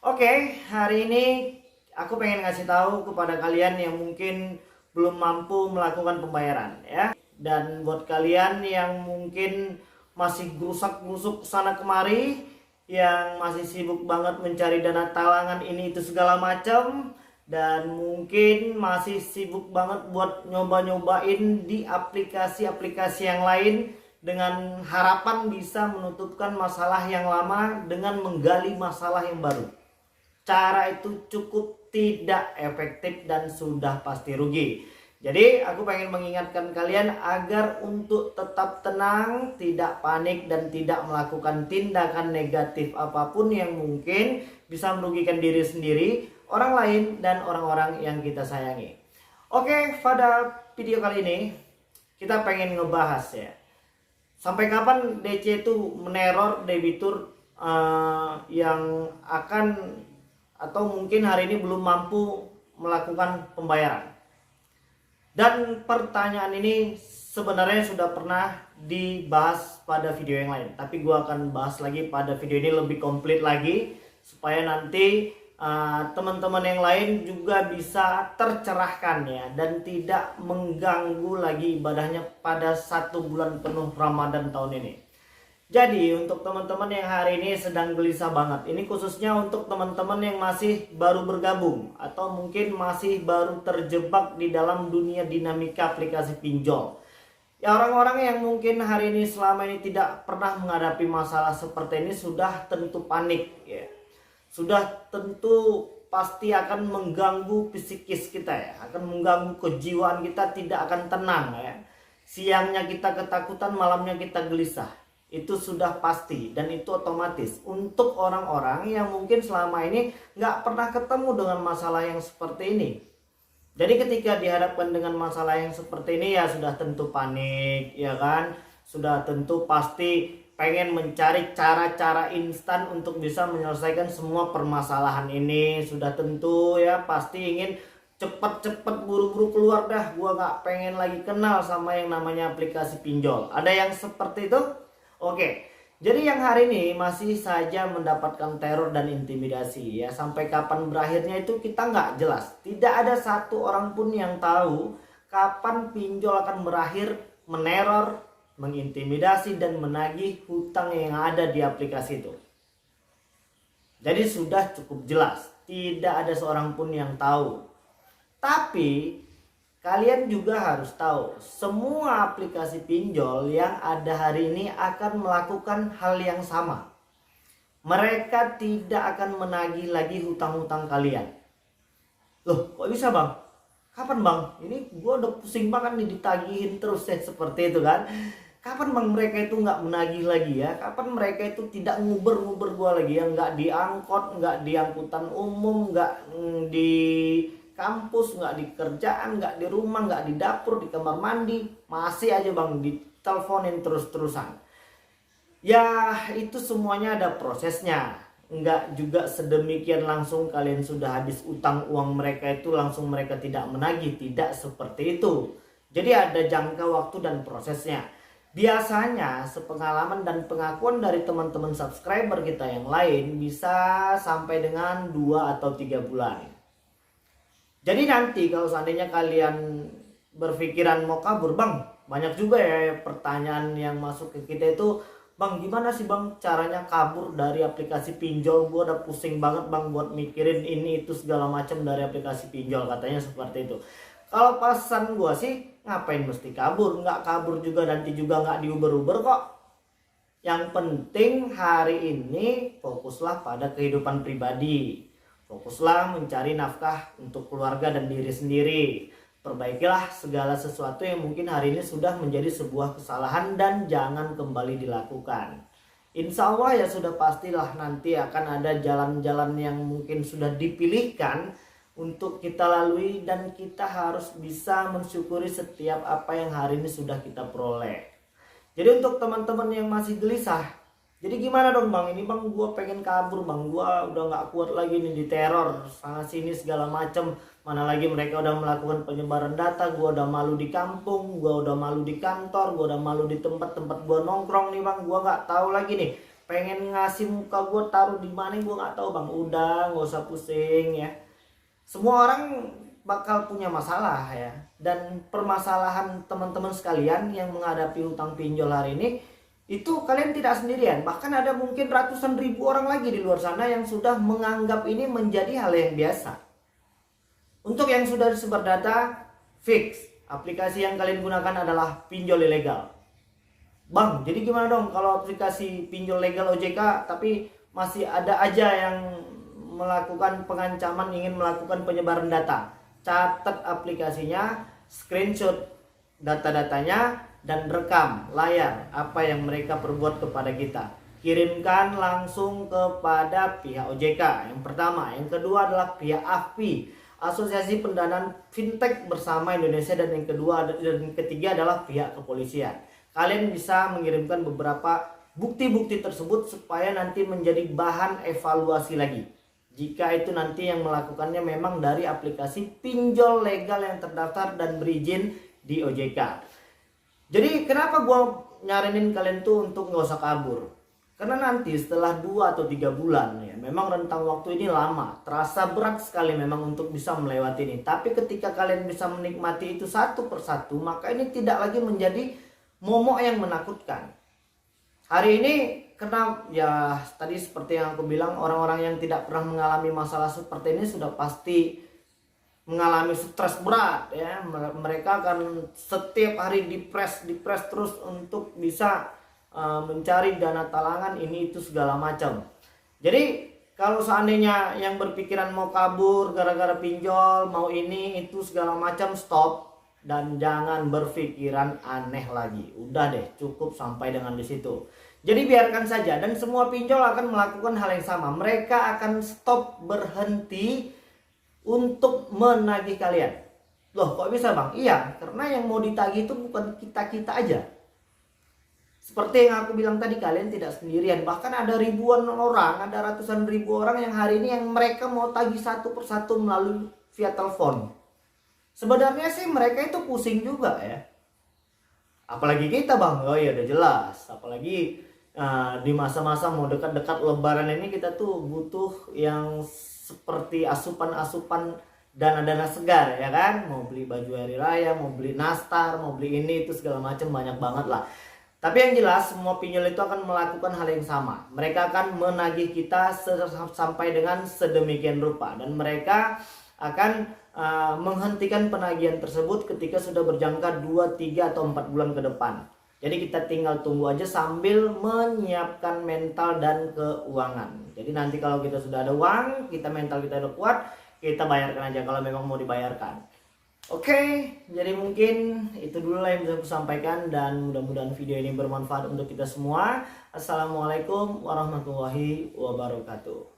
Oke, hari ini aku pengen ngasih tahu kepada kalian yang mungkin belum mampu melakukan pembayaran ya. Dan buat kalian yang mungkin masih gerusak-gerusuk sana kemari, yang masih sibuk banget mencari dana talangan ini itu segala macam, dan mungkin masih sibuk banget buat nyoba-nyobain di aplikasi-aplikasi yang lain dengan harapan bisa menutupkan masalah yang lama dengan menggali masalah yang baru. Cara itu cukup tidak efektif dan sudah pasti rugi. Jadi aku pengen mengingatkan kalian agar untuk tetap tenang, tidak panik, dan tidak melakukan tindakan negatif apapun yang mungkin bisa merugikan diri sendiri, orang lain, dan orang-orang yang kita sayangi. Oke, pada video kali ini kita pengen ngebahas ya, sampai kapan DC itu meneror debitur yang akan atau mungkin hari ini belum mampu melakukan pembayaran. Dan pertanyaan ini sebenarnya sudah pernah dibahas pada video yang lain, tapi gue akan bahas lagi pada video ini lebih komplit lagi supaya nanti teman-teman yang lain juga bisa tercerahkan ya, dan tidak mengganggu lagi ibadahnya pada 1 bulan penuh Ramadan tahun ini. Jadi untuk teman-teman yang hari ini sedang gelisah banget, ini khususnya untuk teman-teman yang masih baru bergabung atau mungkin masih baru terjebak di dalam dunia dinamika aplikasi pinjol. Ya, orang-orang yang mungkin hari ini selama ini tidak pernah menghadapi masalah seperti ini sudah tentu panik ya. Sudah tentu pasti akan mengganggu psikis kita ya, akan mengganggu kejiwaan kita, tidak akan tenang ya. Siangnya kita ketakutan, malamnya kita gelisah. Itu sudah pasti dan itu otomatis untuk orang-orang yang mungkin selama ini nggak pernah ketemu dengan masalah yang seperti ini. Jadi ketika dihadapkan dengan masalah yang seperti ini ya sudah tentu panik ya kan. Sudah tentu pasti pengen mencari cara-cara instan untuk bisa menyelesaikan semua permasalahan ini. Sudah tentu ya pasti ingin cepet-cepet buru-buru keluar dah. Gua nggak pengen lagi kenal sama yang namanya aplikasi pinjol. Ada yang seperti itu? Oke, jadi yang hari ini masih saja mendapatkan teror dan intimidasi ya. Sampai kapan berakhirnya itu kita nggak jelas. Tidak ada satu orang pun yang tahu kapan pinjol akan berakhir meneror, mengintimidasi, dan menagih hutang yang ada di aplikasi itu. Jadi sudah cukup jelas, tidak ada seorang pun yang tahu. Tapi kalian juga harus tahu, semua aplikasi pinjol yang ada hari ini akan melakukan hal yang sama. Mereka tidak akan menagih lagi hutang-hutang kalian. Loh, kok bisa bang? Kapan bang? Ini gue udah pusing banget nih ditagihin terus ya, seperti itu kan. Kapan bang mereka itu nggak menagih lagi ya? Kapan mereka itu tidak nguber-nguber gue lagi ya? Nggak di angkot, nggak di angkutan umum, nggak di kampus, nggak di kerjaan, nggak di rumah, nggak di dapur, di kamar mandi, masih aja bang diteleponin terus-terusan. Ya itu semuanya ada prosesnya, nggak juga sedemikian langsung kalian sudah habis utang uang mereka itu langsung mereka tidak menagih, tidak seperti itu. Jadi ada jangka waktu dan prosesnya. Biasanya sepengalaman dan pengakuan dari teman-teman subscriber kita yang lain bisa sampai dengan 2 atau 3 bulan. Jadi nanti kalau seandainya kalian berpikiran mau kabur bang, banyak juga ya pertanyaan yang masuk ke kita itu, bang gimana sih bang caranya kabur dari aplikasi pinjol? Gue udah pusing banget bang buat mikirin ini itu segala macam dari aplikasi pinjol, katanya seperti itu. Kalau pesan gue sih ngapain mesti kabur? Nggak kabur juga nanti juga nggak diuber-uber kok. Yang penting hari ini fokuslah pada kehidupan pribadi. Fokuslah mencari nafkah untuk keluarga dan diri sendiri. Perbaikilah segala sesuatu yang mungkin hari ini sudah menjadi sebuah kesalahan dan jangan kembali dilakukan. Insya Allah ya sudah pastilah nanti akan ada jalan-jalan yang mungkin sudah dipilihkan untuk kita lalui dan kita harus bisa mensyukuri setiap apa yang hari ini sudah kita peroleh. Jadi untuk teman-teman yang masih gelisah, jadi gimana dong bang, ini bang gue pengen kabur bang, gue udah gak kuat lagi nih diteror sana sini segala macem. Mana lagi mereka udah melakukan penyebaran data, gue udah malu di kampung, gue udah malu di kantor, gue udah malu di tempat-tempat gue nongkrong nih bang, gue gak tahu lagi nih pengen ngasih muka gue taruh di mana gue nggak tahu bang. Udah, nggak usah pusing ya. Semua orang bakal punya masalah ya. Dan permasalahan teman-teman sekalian yang menghadapi hutang pinjol hari ini, itu kalian tidak sendirian. Bahkan ada mungkin ratusan ribu orang lagi di luar sana yang sudah menganggap ini menjadi hal yang biasa. Untuk yang sudah disebar data, fix. Aplikasi yang kalian gunakan adalah pinjol ilegal. Bang, jadi gimana dong kalau aplikasi pinjol legal OJK tapi masih ada aja yang melakukan pengancaman, ingin melakukan penyebaran data? Catat aplikasinya, screenshot data-datanya, dan rekam layar apa yang mereka perbuat kepada kita. Kirimkan langsung kepada pihak OJK, yang pertama. Yang kedua adalah pihak AFPI, Asosiasi Pendanaan Fintech Bersama Indonesia, dan yang kedua dan ketiga adalah pihak kepolisian. Kalian bisa mengirimkan beberapa bukti-bukti tersebut supaya nanti menjadi bahan evaluasi lagi. Jika itu nanti yang melakukannya memang dari aplikasi pinjol legal yang terdaftar dan berizin di OJK. Jadi kenapa gue nyaranin kalian tuh untuk nggak usah kabur? Karena nanti setelah 2 atau 3 bulan ya, memang rentang waktu ini lama, terasa berat sekali memang untuk bisa melewati ini. Tapi ketika kalian bisa menikmati itu satu persatu, maka ini tidak lagi menjadi momok yang menakutkan. Hari ini karena ya tadi seperti yang aku bilang, orang-orang yang tidak pernah mengalami masalah seperti ini sudah pasti mengalami stres berat ya. Mereka akan setiap hari dipres terus untuk bisa mencari dana talangan ini itu segala macam. Jadi kalau seandainya yang berpikiran mau kabur gara-gara pinjol, mau ini itu segala macam, stop. Dan jangan berpikiran aneh lagi. Udah deh, cukup sampai dengan di situ. Jadi biarkan saja, dan semua pinjol akan melakukan hal yang sama. Mereka akan stop, berhenti untuk menagih kalian. Loh, kok bisa bang? Iya, karena yang mau ditagih itu bukan kita-kita aja. Seperti yang aku bilang tadi, kalian tidak sendirian. Bahkan ada ribuan orang, ada ratusan ribu orang yang hari ini yang mereka mau tagih satu persatu melalui via telepon. Sebenarnya sih mereka itu pusing juga ya. Apalagi kita bang, oh ya udah jelas. Apalagi di masa-masa mau dekat-dekat lebaran ini, kita tuh butuh yang seperti asupan-asupan dana-dana segar ya kan. Mau beli baju hari raya, mau beli nastar, mau beli ini itu segala macam, banyak banget lah. Tapi yang jelas semua pinjol itu akan melakukan hal yang sama. Mereka akan menagih kita sampai dengan sedemikian rupa. Dan mereka akan menghentikan penagihan tersebut ketika sudah berjangka 2, 3, atau 4 bulan ke depan. Jadi kita tinggal tunggu aja sambil menyiapkan mental dan keuangan. Jadi nanti kalau kita sudah ada uang, kita mental kita udah kuat, kita bayarkan aja kalau memang mau dibayarkan. Oke, jadi mungkin itu dulu lah yang bisa aku sampaikan, dan mudah-mudahan video ini bermanfaat untuk kita semua. Assalamualaikum warahmatullahi wabarakatuh.